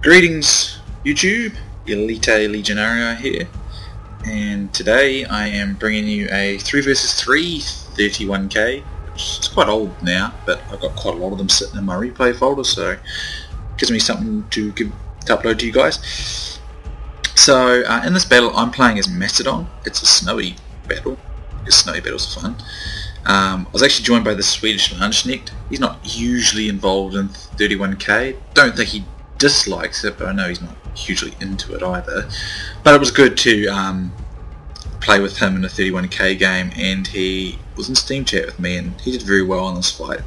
Greetings YouTube, Elita Legionarii here, and today I am bringing you a 3vs3 31k, which is quite old now, but I've got quite a lot of them sitting in my replay folder, so it gives me something to upload to you guys. So in this battle I'm playing as Macedon. It's a snowy battle, because snowy battles are fun. I was actually joined by the SwedishLandsknekt. He's not usually involved in 31k, don't think he dislikes it, but I know he's not hugely into it either. But it was good to play with him in a 31k game, and he was in Steam chat with me, and he did very well in this fight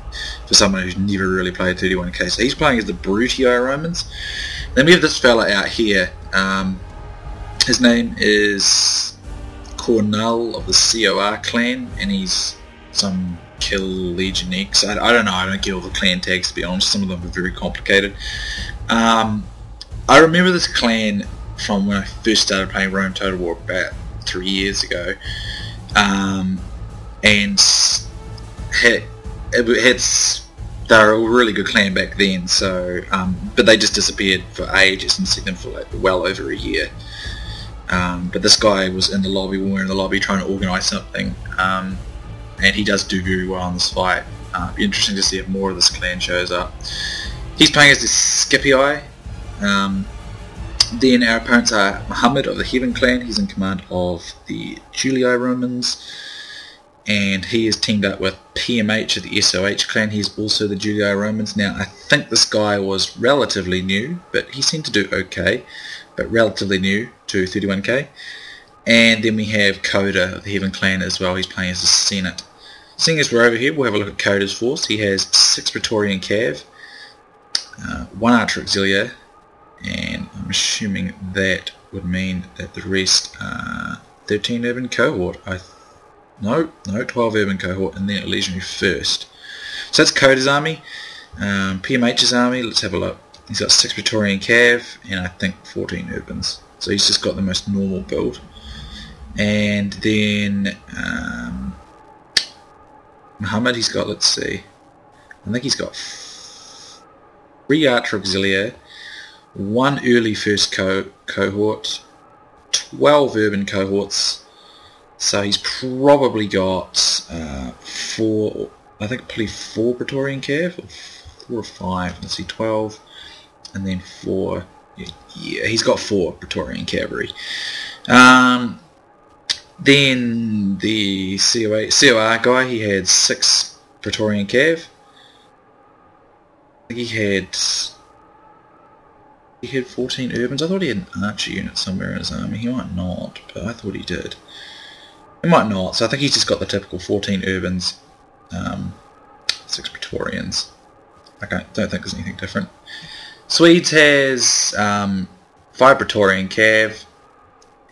for someone who's never really played 31k. So he's playing as the Brutii Romans. Then we have this fella out here. His name is Cornul of the COR clan, and he's some kill legionnaire. I don't know, I don't get all the clan tags to be honest, some of them are very complicated. I remember this clan from when I first started playing Rome Total War about 3 years ago, and they were a really good clan back then. So, but they just disappeared for ages, and seen them for like well over a year. But this guy was in the lobby, we were in the lobby trying to organise something, and he does do very well in this fight. It'd be interesting to see if more of this clan shows up. He's playing as the Scipii. Then our opponents are Mohamed of the Heaven clan. He's in command of the Julli Romans, and he is teamed up with PMH of the SOH clan. He's also the Julli Romans. Now I think this guy was relatively new, but he seemed to do okay, but relatively new to 31k. And then we have Koda of the Heaven clan as well. He's playing as the Senate. Seeing as we're over here, we'll have a look at Koda's force. He has 6 Praetorian Cav, 1 Archer Auxiliary, and I'm assuming that would mean that the rest are 13 urban cohort. No, 12 urban cohort, and then a legionary first. So that's Koda's army. PMH's army, let's have a look. He's got 6 Praetorian Cav and I think 14 urbans. So he's just got the most normal build. And then Mohammed, he's got, let's see, I think he's got 3 Archer Auxiliary, 1 early first cohort, 12 urban cohorts, so he's probably got 4, I think probably 4 Praetorian Cav, or 4 or 5, let's see, 12, and then 4, yeah, he's got 4 Praetorian Cavalry. Then the COR guy, he had 6 Praetorian Cav. I think he had 14 urbans. I thought he had an archer unit somewhere in his army. He might not, but I thought he did. He might not, so I think he's just got the typical 14 urbans, 6 Praetorians. I don't think there's anything different. Swedes has 5 Praetorian Cav,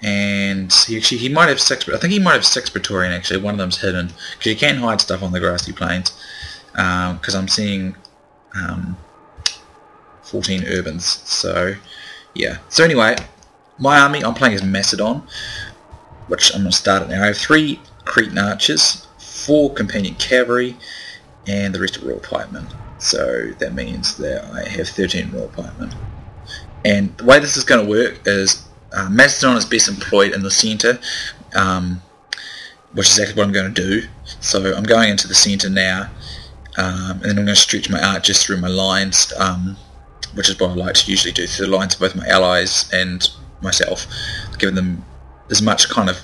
and he might have 6. I think he might have 6 Praetorian actually. One of them's hidden because you can hide stuff on the grassy plains. Because I'm seeing 14 urbans. So yeah. So anyway, my army, I'm playing as Macedon, which I'm going to start it now. I have 3 Cretan archers, 4 companion cavalry, and the rest are royal pikemen. So that means that I have 13 royal pikemen. And the way this is going to work is Macedon is best employed in the centre, which is exactly what I'm going to do. So I'm going into the centre now, and then I'm going to stretch my archers through my lines, which is what I like to usually do, through the lines of both my allies and myself, giving them as much kind of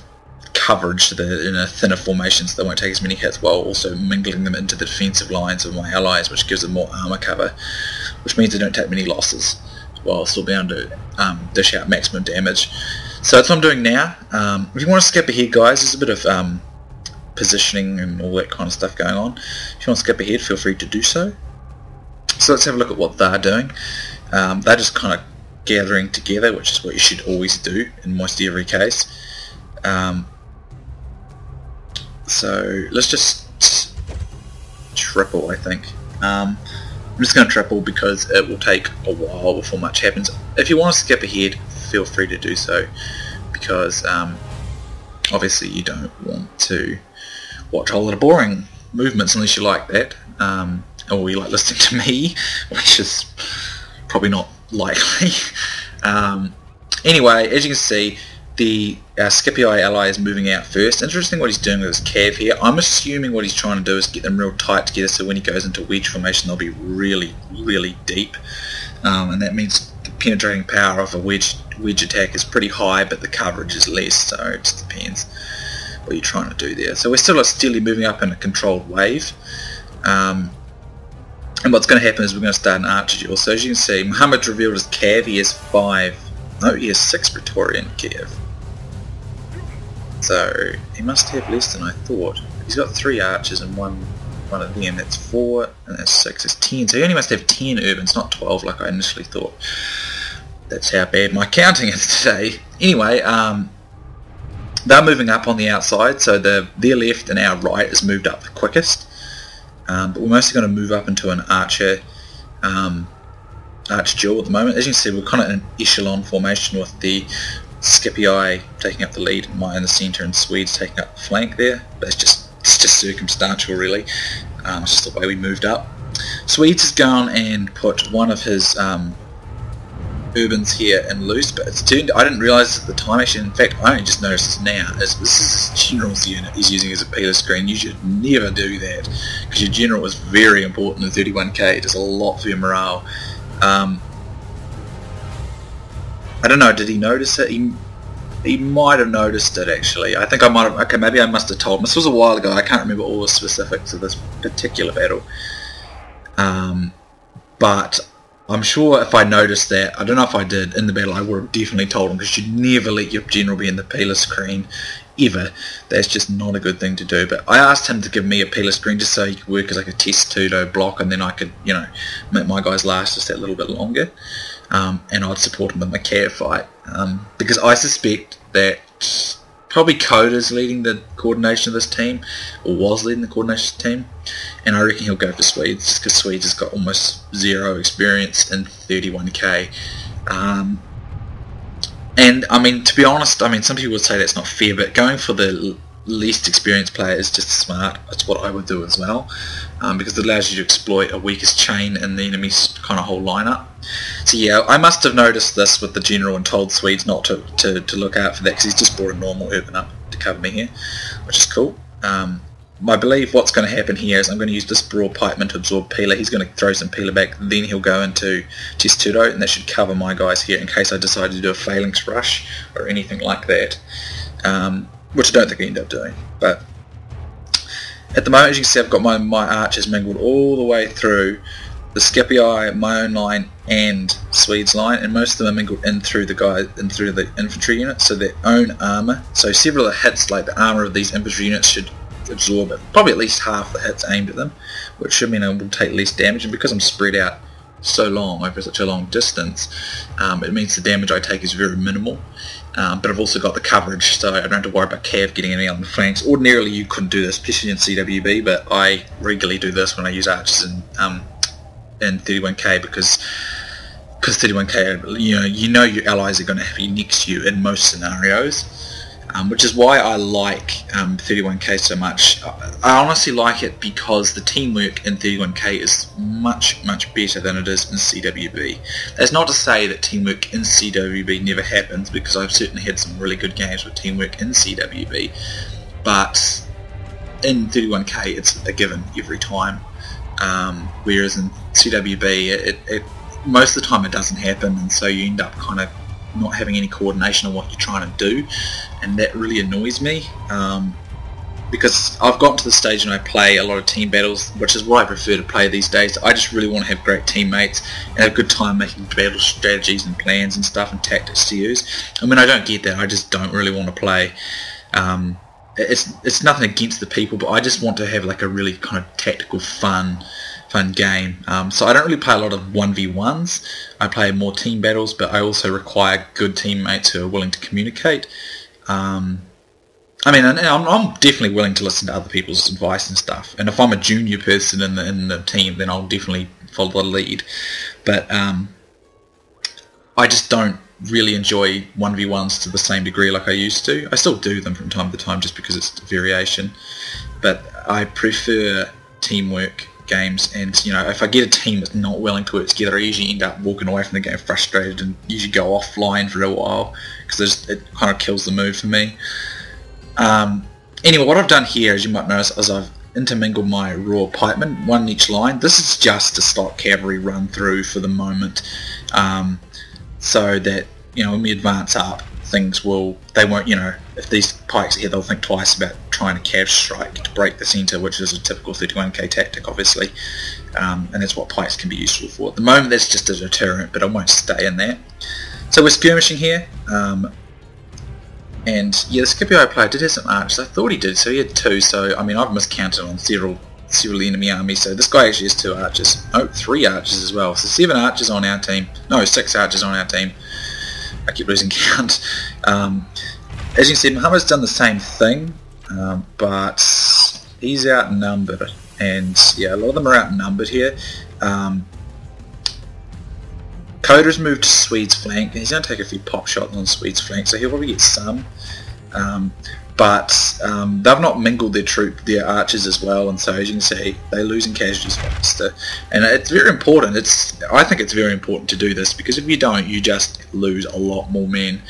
coverage in a thinner formation so they won't take as many hits, while also mingling them into the defensive lines of my allies, which gives them more armour cover, which means they don't take many losses, while still being able to dish out maximum damage. So that's what I'm doing now. If you want to skip ahead, guys, there's a bit of positioning and all that kind of stuff going on. If you want to skip ahead, feel free to do so. So let's have a look at what they're doing. They're just kind of gathering together, which is what you should always do in most every case. So let's just triple, I think. I'm just going to triple because it will take a while before much happens. If you want to skip ahead, feel free to do so, because obviously you don't want to watch a whole lot of boring movements unless you like that, or you like listening to me, which is probably not likely. Anyway, as you can see, the Scipii ally is moving out first. Interesting what he's doing with his cav here. I'm assuming what he's trying to do is get them real tight together, so when he goes into wedge formation they'll be really, really deep. And that means the penetrating power of a wedge attack is pretty high, but the coverage is less, so it just depends what you're trying to do there. So we're still steadily moving up in a controlled wave. And what's going to happen is we're going to start an archer duel. So as you can see, Mohammed revealed his cav. He has 6 Praetorian cav. So he must have less than I thought. He's got 3 archers and one of them. That's 4, and that's 6. That's 10. So he only must have 10 urbans, not 12 like I initially thought. That's how bad my counting is today. Anyway, they're moving up on the outside, so their left and our right is moved up the quickest. But we're mostly going to move up into an archer duel at the moment. As you can see, we're kind of in an echelon formation with the Scipii taking up the lead, Maya in the centre, and Swedes taking up the flank there. But it's just circumstantial, really. It's just the way we moved up. Swedes has gone and put one of his urbans here in loose, but it's turned. I didn't realise at the time. Actually, in fact, I only just noticed now. This is his general's unit he's using as a peeler screen. You should never do that, because your general is very important in 31k. It does a lot for your morale. I don't know, did he notice it? He might have noticed it, actually. I think I might have, okay, maybe I must have told him. This was a while ago, I can't remember all the specifics of this particular battle. But I'm sure if I noticed that, I don't know if I did in the battle, I would have definitely told him, because you never let your general be in the peeler screen, ever. That's just not a good thing to do. But I asked him to give me a peeler screen just so he could work as like a test pseudo block, and then I could, you know, make my guys last just that little bit longer. And I'd support him in the cav fight, because I suspect that probably Koda's leading the coordination of this team, or was leading the coordination of the team, and I reckon he'll go for Swedes, just because Swedes has got almost 0 experience in 31k. And I mean, to be honest, I mean, some people would say that's not fair, but going for the least experienced player is just smart. That's what I would do as well, because it allows you to exploit a weakest chain in the enemy's kind of whole lineup. So yeah, I must have noticed this with the general and told Swedes not to look out for that, because he's just brought a normal urban up to cover me here, which is cool. I believe what's going to happen here is I'm going to use this broad pikeman to absorb peeler. He's going to throw some peeler back, then he'll go into Testudo, and that should cover my guys here in case I decide to do a phalanx rush or anything like that, which I don't think I end up doing. But at the moment, as you can see, I've got my archers mingled all the way through the Scipii, my own line, and Swedes' line, and most of them are mingled in through the infantry units, so their own armour. So several of the hits, like the armour of these infantry units, should absorb it. Probably at least half the hits aimed at them, which should mean I will take less damage. And because I'm spread out so long over such a long distance, it means the damage I take is very minimal. But I've also got the coverage, so I don't have to worry about cav getting any on the flanks. Ordinarily you couldn't do this, especially in CWB, but I regularly do this when I use archers in 31k, because 31k, you know your allies are going to have you next to you in most scenarios, which is why I like 31k so much. I honestly like it because the teamwork in 31k is much better than it is in CWB. That's not to say that teamwork in CWB never happens, because I've certainly had some really good games with teamwork in CWB, but in 31k it's a given every time. Whereas in CWB, it most of the time it doesn't happen, and so you end up kind of not having any coordination on what you're trying to do, and that really annoys me, because I've gotten to the stage when I play a lot of team battles, which is what I prefer to play these days. I just really want to have great teammates and have a good time making battle strategies and plans and stuff and tactics to use. And when I don't get that, I just don't really want to play. It's nothing against the people, but I just want to have like a really kind of tactical fun game. So I don't really play a lot of 1v1s. I play more team battles, but I also require good teammates who are willing to communicate. I mean, I'm definitely willing to listen to other people's advice and stuff, and if I'm a junior person in the team, then I'll definitely follow the lead. But I just don't really enjoy 1v1s to the same degree like I used to. I still do them from time to time just because it's a variation, but I prefer teamwork games, and you know, if I get a team that's not willing to work together, I usually end up walking away from the game frustrated and usually go offline for a while because it kind of kills the mood for me. Anyway, what I've done here, as you might notice, is I've intermingled my raw pikemen, one in each line. This is just a stock cavalry run through for the moment, so that, you know, when we advance up, they won't, you know, if these pikes are here, they'll think twice about trying to cav strike to break the centre, which is a typical 31k tactic, obviously, and that's what pikes can be useful for. At the moment, that's just a deterrent, but I won't stay in that. So we're skirmishing here, and yeah, the Scipii player did have some archers. I thought he did, so he had 2. So I mean, I've miscounted on several enemy armies. So this guy actually has 2 archers. Oh, 3 archers as well. So 7 archers on our team. No, 6 archers on our team. I keep losing count. As you can see, Mohammed's done the same thing, but he's outnumbered, and yeah, a lot of them are outnumbered here. Koda's moved to Swede's flank, and he's going to take a few pop shots on Swede's flank, so he'll probably get some. But they've not mingled their archers as well, and so as you can see, they're losing casualties faster. And it's very important. I think it's very important to do this, because if you don't, you just lose a lot more men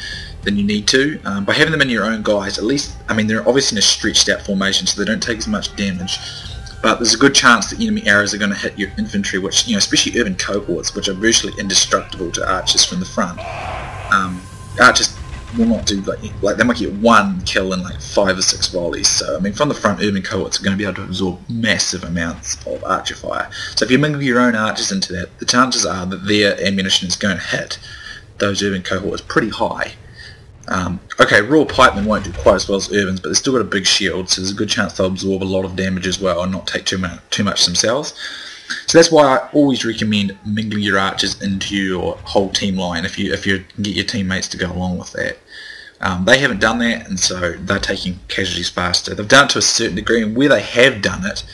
than you need to. By having them in your own guys, at least, I mean, they're obviously in a stretched out formation, so they don't take as much damage. But there's a good chance that enemy arrows are going to hit your infantry, which, you know, especially urban cohorts, which are virtually indestructible to archers from the front. Archers will not do, like they might get 1 kill in like 5 or 6 volleys. So I mean, from the front, urban cohorts are going to be able to absorb massive amounts of archer fire. So if you mingle your own archers into that, the chances are that their ammunition is going to hit those urban cohorts pretty high. Okay, raw pikemen won't do quite as well as urbans, but they've still got a big shield, so there's a good chance they'll absorb a lot of damage as well and not take too much themselves. So that's why I always recommend mingling your archers into your whole team line if you can get your teammates to go along with that. They haven't done that, and so they're taking casualties faster. They've done it to a certain degree, and where they have done it,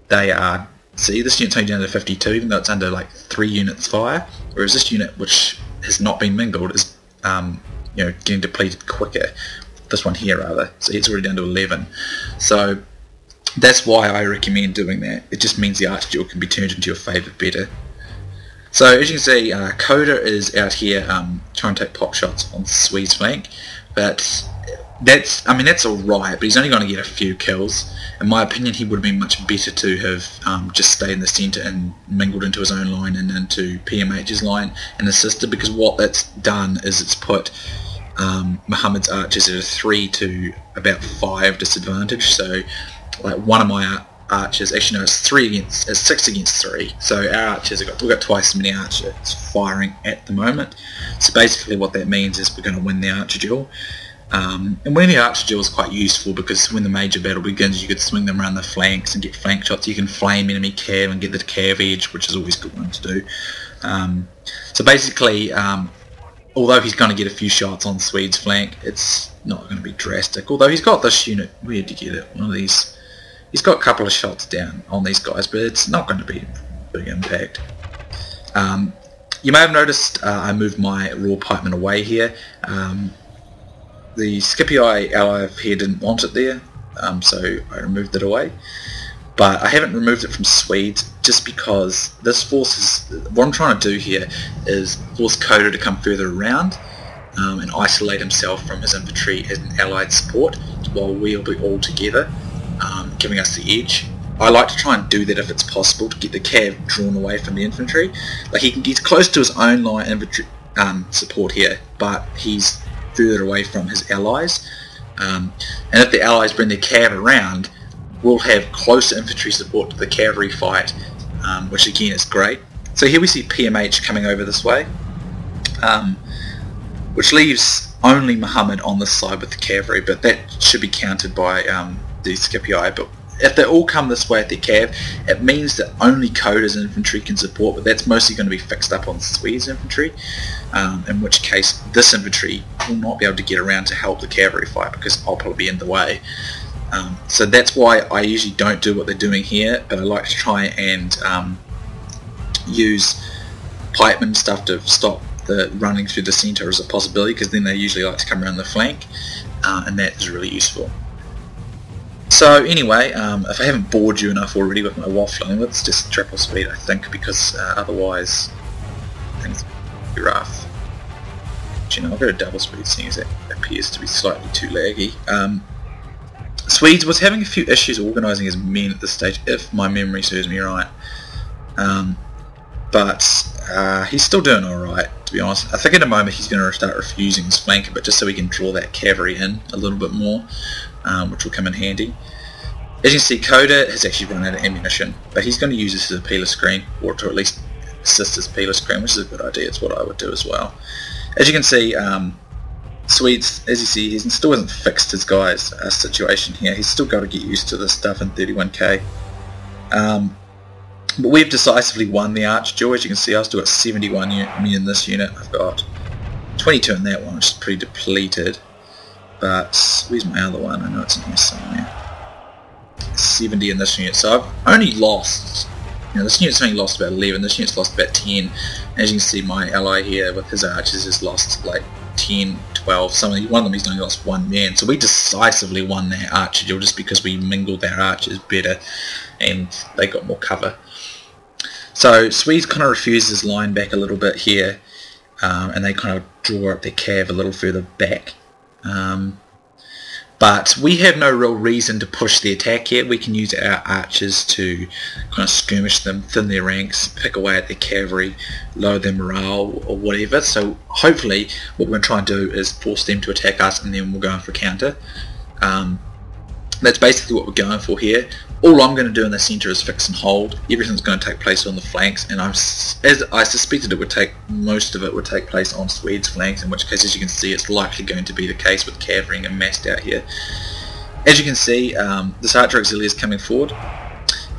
they are... See, this unit's only down to 52, even though it's under like 3 units fire, whereas this unit, which has not been mingled, is you know, getting depleted quicker. This one here, rather. So it's already down to 11. So that's why I recommend doing that. It just means the archer duel can be turned into your favour better. So as you can see, Koda is out here trying to take pop shots on Swede's flank, but that's alright, but he's only going to get a few kills. In my opinion, he would have been much better to have just stayed in the centre and mingled into his own line and into PMH's line and assisted, because what that's done is it's put Mohammed's archers at a 3 to about 5 disadvantage. So like one of my archers, actually no, it's 6 against 3. So our archers we've got twice as many archers firing at the moment. So basically what that means is we're going to win the archer duel. And winning the archer duel is quite useful, because when the major battle begins, you could swing them around the flanks and get flank shots. You can flame enemy cav and get the cav edge, which is always a good one to do. So basically, although he's going to get a few shots on Swede's flank, it's not going to be drastic. Although he's got this unit, where did you get it? One of these. He's got a couple of shots down on these guys, but it's not going to be a big impact. You may have noticed I moved my raw pikemen away here. The Scipii ally up here didn't want it there, so I removed it away. But I haven't removed it from Swede, just because this forces... What I'm trying to do here is force Koda to come further around and isolate himself from his infantry as an allied support, while we'll be all together, giving us the edge. I like to try and do that if it's possible, to get the cav drawn away from the infantry. Like he's close to his own line infantry support here, but he's further away from his allies, and if the allies bring their cav around, we'll have closer infantry support to the cavalry fight, which again is great. So here we see PMH coming over this way, which leaves only Mohammed on this side with the cavalry, but that should be countered by the Scipii. But if they all come this way at their cav, it means that only Koda's infantry can support, but that's mostly going to be fixed up on Swede's infantry, in which case this infantry will not be able to get around to help the cavalry fight, because I'll probably be in the way. So that's why I usually don't do what they're doing here, but I like to try and use pikemen stuff to stop the running through the centre as a possibility, because then they usually like to come around the flank, and that is really useful. So anyway, if I haven't bored you enough already with my waffling, let's just triple speed, I think, because otherwise things will be rough. But, you know, I'll go to double speed, seeing as it appears to be slightly too laggy. Swedes was having a few issues organising his men at this stage, if my memory serves me right. But he's still doing alright, to be honest. I think in a moment he's going to start refusing his flank a bit, just so he can draw that cavalry in a little bit more, which will come in handy. As you can see, Koda has actually run out of ammunition, but he's going to use this as a peeler screen, or to at least assist his peeler screen, which is a good idea. It's what I would do as well. As you can see, Swedes, as you see, he still hasn't fixed his guys' situation here. He's still got to get used to this stuff in 31k. But we've decisively won the arch duel. As you can see, I've still got 71 men in this unit. I've got 22 in that one, which is pretty depleted. But where's my other one? I know it's in here somewhere. 70 in this unit. So I've only lost, you know, this unit's only lost about 11. This unit's lost about 10. As you can see, my ally here with his archers has lost like 10, 12. One of them he's only lost one man. So we decisively won that archer duel just because we mingled their archers better and they got more cover. So Swedes kind of refuse his line back a little bit here, and they kind of draw up their cav a little further back. But we have no real reason to push the attack here. We can use our archers to kind of skirmish them, thin their ranks, pick away at their cavalry, lower their morale or whatever. So hopefully what we're going to try and do is force them to attack us, and then we'll go in for counter. That's basically what we're going for here. All I'm going to do in the centre is fix and hold. Everything's going to take place on the flanks, and as I suspected it would take, most of it would take place on Swedes' flanks, in which case, as you can see, it's likely going to be the case with cavalry amassed out here. As you can see, this archer auxiliary is coming forward,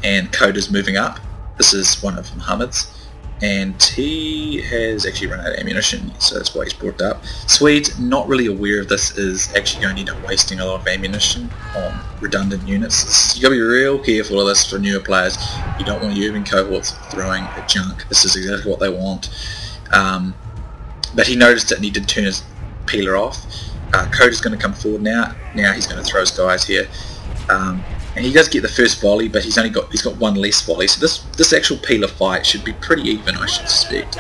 and Koda's moving up. This is one of Mohammed's, and he has actually run out of ammunition, so that's why he's brought it up. Swedes, not really aware of this, is actually going to end up wasting a lot of ammunition on redundant units. You've got to be real careful of this for newer players. You don't want your urban cohorts throwing a junk. This is exactly what they want. But he noticed it and he did turn his peeler off. Koda's going to come forward now. Now he's going to throw his guys here. And he does get the first volley, but he's got one less volley. So this actual peeler fight should be pretty even, I should suspect.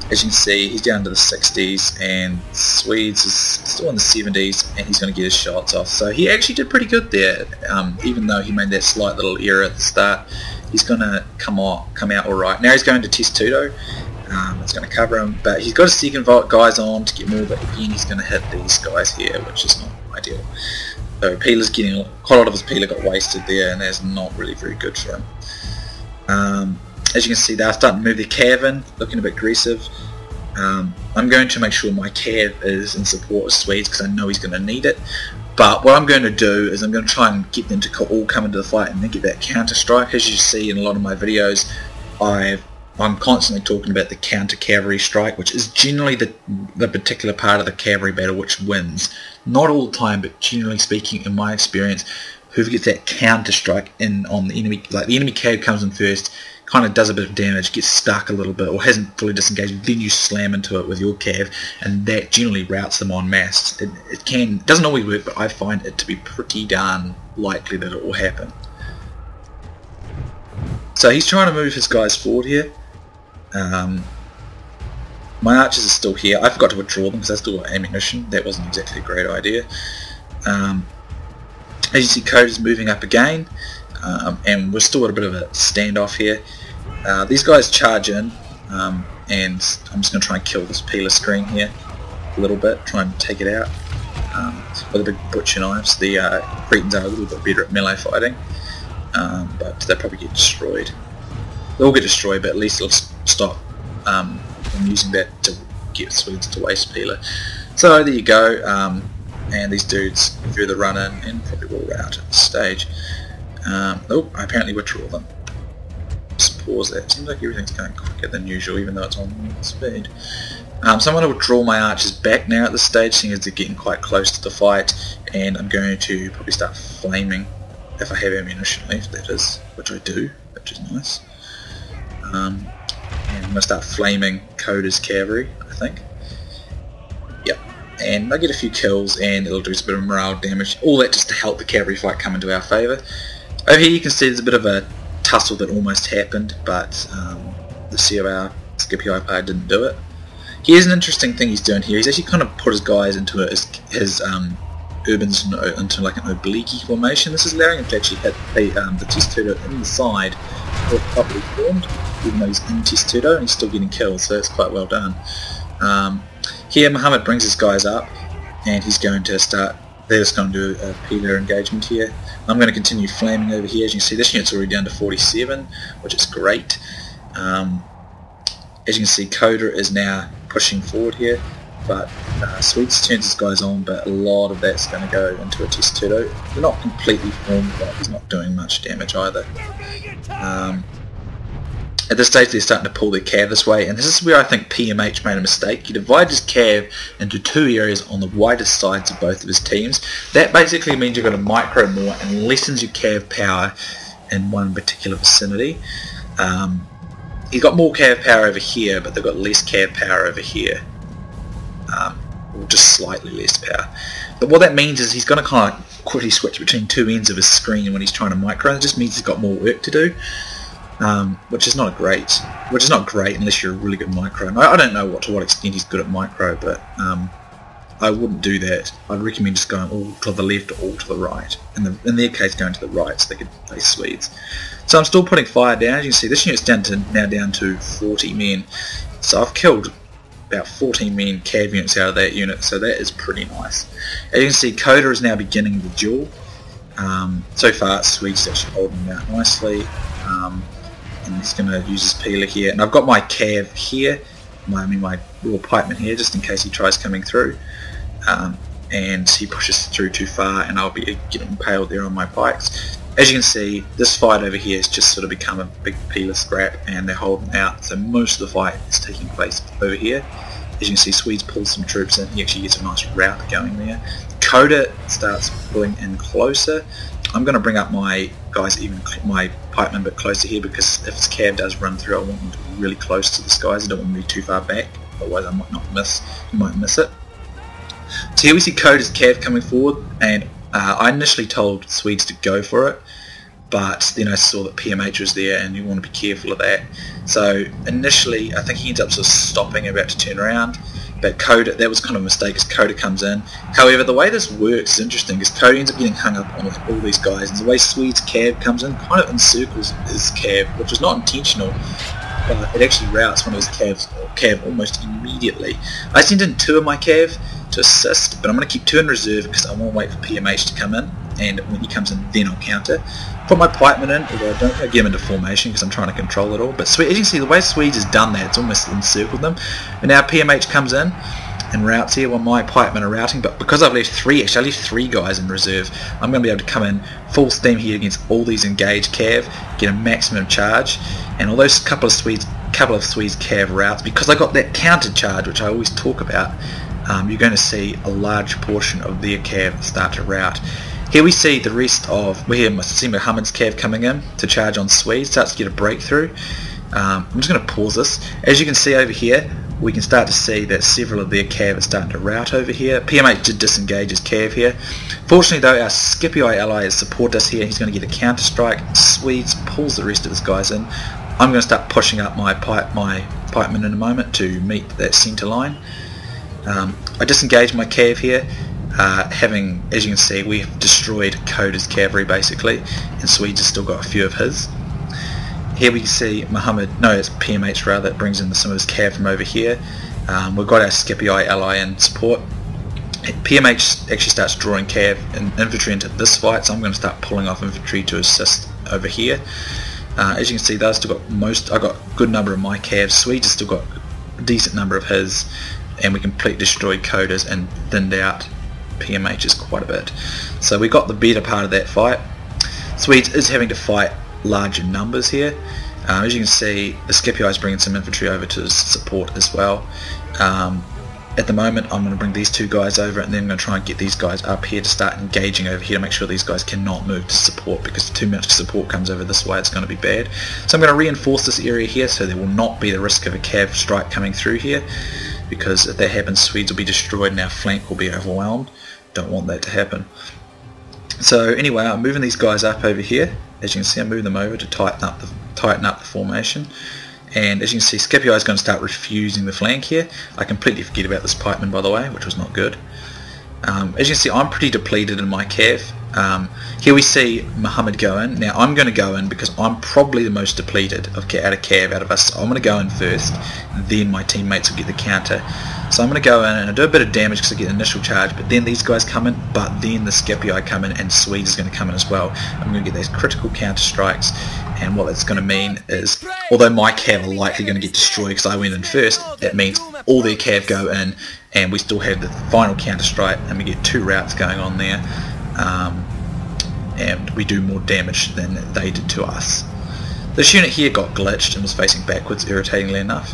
As you can see, he's down to the 60s, and Swedes is still in the 70s, and he's going to get his shots off. So he actually did pretty good there, even though he made that slight little error at the start. He's going to come out alright. Now he's going to test Tudo. It's going to cover him, but he's got his second guys on to get more, but again he's going to hit these guys here, which is not ideal. So Peeler's getting, quite a lot of his Peeler got wasted there, and that's not really very good for him. As you can see, they're starting to move their cav in, looking a bit aggressive. I'm going to make sure my cav is in support of Swedes, because I know he's going to need it. But what I'm going to do is I'm going to try and get them to all come into the fight and then get that counter strike. As you see in a lot of my videos, I'm constantly talking about the counter cavalry strike, which is generally the particular part of the cavalry battle which wins. Not all the time, but generally speaking, in my experience, whoever gets that counter strike in on the enemy, like the enemy cav comes in first, kind of does a bit of damage, gets stuck a little bit, or hasn't fully disengaged, then you slam into it with your cav, and that generally routes them en masse. It doesn't always work, but I find it to be pretty darn likely that it will happen. So he's trying to move his guys forward here. My archers are still here. I forgot to withdraw them because I still got ammunition. That wasn't exactly a great idea. As you see, Koda's moving up again, and we're still at a bit of a standoff here. These guys charge in, and I'm just going to try and kill this peeler screen here a little bit, try and take it out with the big butcher knives. The Cretans are a little bit better at melee fighting, but they'll probably get destroyed. They'll get destroyed, but at least it'll stop them using that to get Swedes to waste peeler. So there you go, and these dudes further run in and probably will rout at this stage. Oh, I apparently withdraw them. Just pause that. It seems like everything's going quicker than usual, even though it's on speed. So I'm going to withdraw my archers back now at this stage, seeing as they're getting quite close to the fight, and I'm going to probably start flaming, if I have ammunition left, that is, which I do, which is nice. And I'm going to start flaming Koda's cavalry, I think. Yep. and I get a few kills, and it'll do a bit of morale damage. All that just to help the cavalry fight come into our favour. Over here you can see there's a bit of a tussle that almost happened, but the COR Scipii player didn't do it. Here's an interesting thing he's doing here. He's actually kind of put his guys into his urbans into like an oblique formation. This is allowing him to actually hit the testudo in the side properly formed, even though he's in testudo, and he's still getting kills, so that's quite well done. Here Mohammed brings his guys up, and he's going to start. They're just going to do a peeler engagement here. I'm going to continue flaming over here. As you can see, this unit's already down to 47, which is great. As you can see, Koda is now pushing forward here, but Swedes turns his guys on, but a lot of that's going to go into a testudo. They're not completely formed, but he's not doing much damage either. At this stage they're starting to pull their cav this way, and this is where I think PMH made a mistake. He divided his cav into two areas on the widest sides of both of his teams. That basically means you're going to micro more and lessens your cav power in one particular vicinity. He's got more cav power over here, but they've got less cav power over here. Or just slightly less power. But what that means is he's going to kind of quickly switch between two ends of his screen when he's trying to micro. It just means he's got more work to do. Which is not great unless you're a really good micro. And I don't know to what extent he's good at micro, but I wouldn't do that. I'd recommend just going all to the left or all to the right. In their case, going to the right so they could face Swedes. So I'm still putting fire down. As you can see, this unit's now down to 40 men. So I've killed about 14 men cav units out of that unit, so that is pretty nice. As you can see, Koda is now beginning the duel. So far, Swedes actually holding him out nicely. And he's going to use his peeler here, and I've got my cav here, my raw pikeman here, just in case he tries coming through, and he pushes through too far, and I'll be getting impaled there on my pikes. As you can see, this fight over here has just sort of become a big peeler scrap, and they're holding out, so most of the fight is taking place over here. As you can see, Swedes pull some troops in. He actually gets a nice route going there. Koda starts pulling in closer. I'm going to bring up my guys, my pikemen a bit closer here, because if his cav does run through, I want them to be really close to this guys. I don't want them to be too far back, otherwise I might miss it. So here we see Koda's cav coming forward, and I initially told Swedes to go for it, but then I saw that PMH was there, and you want to be careful of that. So initially, I think he ends up sort of stopping, about to turn around. But Koda, that was kind of a mistake, as Koda comes in. However, the way this works is interesting, because Koda ends up getting hung up on all these guys, and the way Swede's cav comes in kind of encircles his cav, which is not intentional, but it actually routes one of his cav almost immediately. I sent in 2 of my cav to assist, but I'm going to keep 2 in reserve because I want to wait for PMH to come in, and when he comes in, then I'll counter. Put my pikemen in, although I don't get him into formation because I'm trying to control it all. But as you can see, the way Swedes has done that, it's almost encircled them. And now PMH comes in and routes here while my pikemen are routing. But because I've left 3, actually I left 3 guys in reserve, I'm going to be able to come in full steam here against all these engaged cav, get a maximum charge. And although a couple of Swedes cav routes, because I got that counter charge, which I always talk about, you're going to see a large portion of their cav start to rout. Here we see the rest of, we see Mohammed's cav coming in to charge on Swedes, starts to get a breakthrough. I'm just going to pause this. As you can see over here, we can start to see that several of their cav are starting to rout over here. PMH did disengage his cav here. Fortunately though, our Scipii ally has supported us here. He's going to get a counter strike. Swedes pulls the rest of his guys in. I'm going to start pushing up my pikemen in a moment to meet that centre line. I disengage my cav here. As you can see, we've destroyed Koda's cavalry basically, and Swedes have still got a few of his. Here we can see it's PMH rather, that brings in some of his cav from over here. We've got our Scipii ally in support. PMH actually starts drawing cav and infantry into this fight, so I'm going to start pulling off infantry to assist over here. As you can see, they've still got I got a good number of my cavs. Swedes have still got a decent number of his, and we completely destroyed Koda's and thinned out PMH's quite a bit. So we got the better part of that fight. Swedes is having to fight larger numbers here. As you can see, the Scipii is bringing some infantry over to support as well. At the moment I'm going to bring these 2 guys over, and then I'm going to try and get these guys up here to start engaging over here to make sure these guys cannot move to support, because if too much support comes over this way it's going to be bad. So I'm going to reinforce this area here so there will not be the risk of a cav strike coming through here. because if that happens, Swedes will be destroyed and our flank will be overwhelmed. Don't want that to happen. So anyway, I'm moving these guys up over here. As you can see, I'm moving them over to tighten up the formation. And as you can see, Scipii is going to start refusing the flank here. I completely forget about this pikeman, by the way, which was not good. As you can see, I'm pretty depleted in my cav. Here we see Mohammed go in. Now I'm going to go in because I'm probably the most depleted out of cav out of us. So I'm going to go in first, then my teammates will get the counter. So I'm going to go in and I do a bit of damage because I get the initial charge, but then these guys come in, but then the Scipii come in and Swedes is going to come in as well. I'm going to get these critical counter strikes, and what that's going to mean is, although my cav are likely going to get destroyed because I went in first, it means all their cav go in and we still have the final counter strike, and we get 2 routes going on there, and we do more damage than they did to us. This unit here got glitched and was facing backwards, irritatingly enough.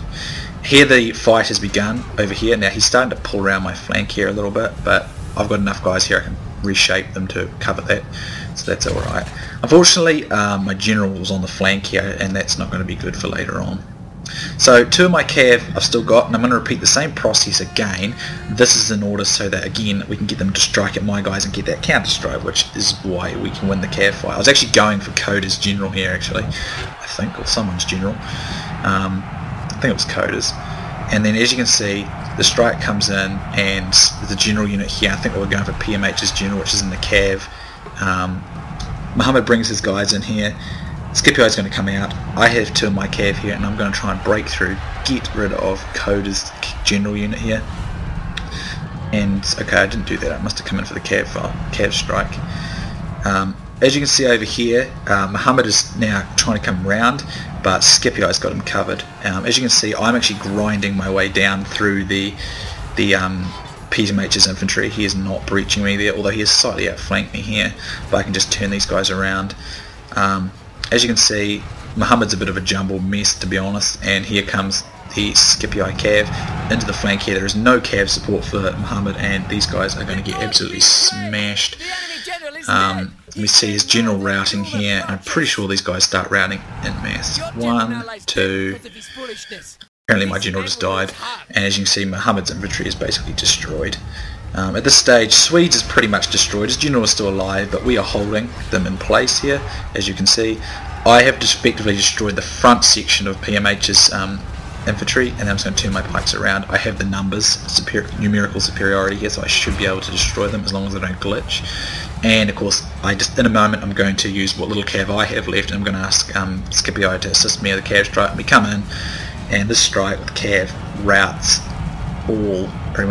Here the fight has begun over here. Now he's starting to pull around my flank here a little bit, but I've got enough guys here I can reshape them to cover that, so that's alright. Unfortunately, my general was on the flank here, and that's not going to be good for later on. So 2 of my cav I've still got, and I'm going to repeat the same process again. This is in order so that again we can get them to strike at my guys and get that counter strike, which is why we can win the cav fight. I was actually going for Koda's general here actually, I think, or someone's general. I think it was Koda's. And then as you can see, the strike comes in and the general unit here, I think we're going for PMH's general, which is in the cav. Mohammed brings his guys in here. Scipii is going to come out. I have 2 of my cav here, and I'm going to try and break through, get rid of Koda's general unit here. And okay, I didn't do that. I must have come in for the cav strike. As you can see over here, Mohammed is now trying to come round, but Scipii has got him covered. As you can see, I'm actually grinding my way down through the PMH's infantry. He is not breaching me there, although he has slightly outflanked me here, but I can just turn these guys around. As you can see, Mohammed's a bit of a jumbled mess, to be honest, and here comes the Scipii cav into the flank here. There is no cav support for Mohammed, and these guys are going to get absolutely smashed. We see his general routing here, and I'm pretty sure these guys start routing in mass. 1, 2... Apparently my general just died, and as you can see, Mohammed's infantry is basically destroyed. At this stage, Swedes is pretty much destroyed. His general is still alive, but we are holding them in place here, as you can see. I have effectively destroyed the front section of PMH's infantry, and I'm just going to turn my pikes around. I have the numbers, numerical superiority here, so I should be able to destroy them as long as I don't glitch. And of course, in a moment I'm going to use what little cav I have left, and I'm going to ask Scipii to assist me with the cav strike. And we come in, and this strike with cav routes all, pretty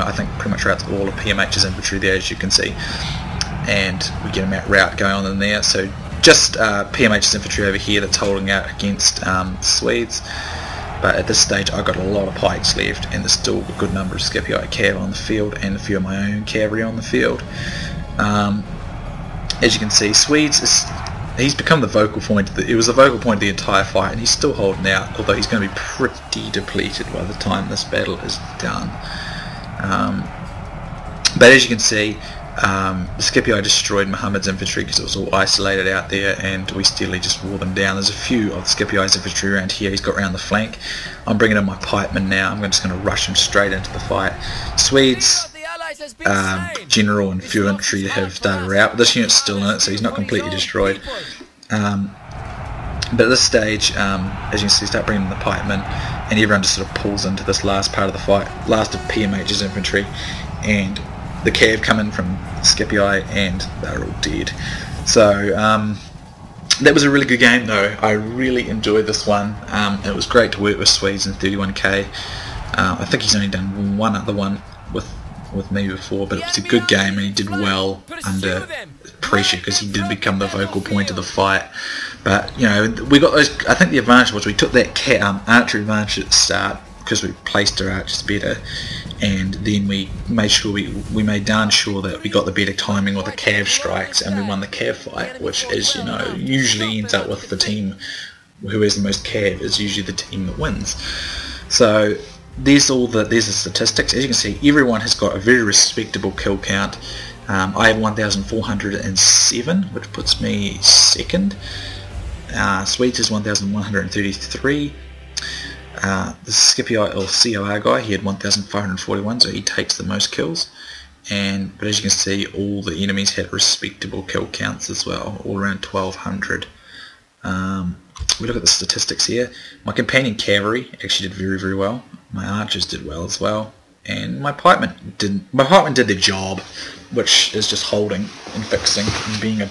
much routes all of PMH's infantry there, as you can see, and we get a route going on in there. So just PMH's infantry over here that's holding out against Swedes. But at this stage I've got a lot of pikes left, and there's still a good number of Scipii cav on the field and a few of my own cavalry on the field. As you can see, Swedes he's become the vocal point. It was the vocal point of the entire fight, and he's still holding out, although he's going to be pretty depleted by the time this battle is done. But as you can see, the Scipii destroyed Mohammed's infantry because it was all isolated out there, and we steadily just wore them down. There's a few of the Scipii's infantry around here. He's got around the flank. I'm bringing in my pikemen now. I'm just going to rush him straight into the fight. Swedes general and few infantry have started out, but this unit's still in it, so he's not completely destroyed. But at this stage, as you can see, start bringing in the pikemen, and everyone just sort of pulls into this last part of the fight, last of PMH's infantry, and the cav come in from Scipii, and they're all dead. So that was a really good game though. I really enjoyed this one. It was great to work with Swedes in 31k. I think he's only done one other one with me before, but it was a good game, and he did well under pressure because he did become the vocal point of the fight. But you know, we got those. I think the advantage was we took that archery advantage at the start because we placed our archers better, and then we made sure we made darn sure that we got the better timing with the cav strikes, and we won the cav fight, which, as you know, usually ends up with the team who has the most cav is usually the team that wins. So there's the statistics. As you can see, everyone has got a very respectable kill count. I have 1,407, which puts me second. Swedes is 1,133. The Scipii or COR guy, he had 1,541, so he takes the most kills. But as you can see, all the enemies had respectable kill counts as well, all around 1,200. We look at the statistics here. My companion cavalry actually did very, very well. My archers did well as well, and my pikemen didn't. My pikemen did their job, which is just holding and fixing and being a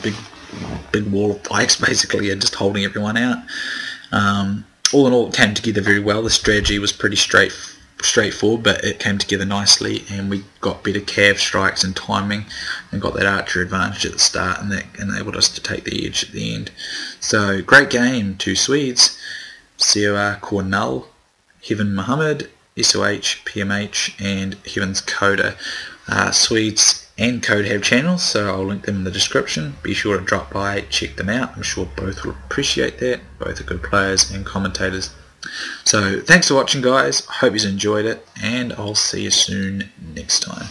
big wall of pikes basically, and just holding everyone out. All in all, it came together very well. The strategy was pretty straightforward, but it came together nicely, and we got better cav strikes and timing, and got that archer advantage at the start, and that enabled us to take the edge at the end. So great game to Swedes. COR Cornul, Heaven Mohammed, SOH PMH, and Heaven's Koda. Swedes and Koda have channels, so I'll link them in the description. Be sure to drop by, check them out. I'm sure both will appreciate that. Both are good players and commentators. So thanks for watching, guys. I hope you enjoyed it, and I'll see you soon next time.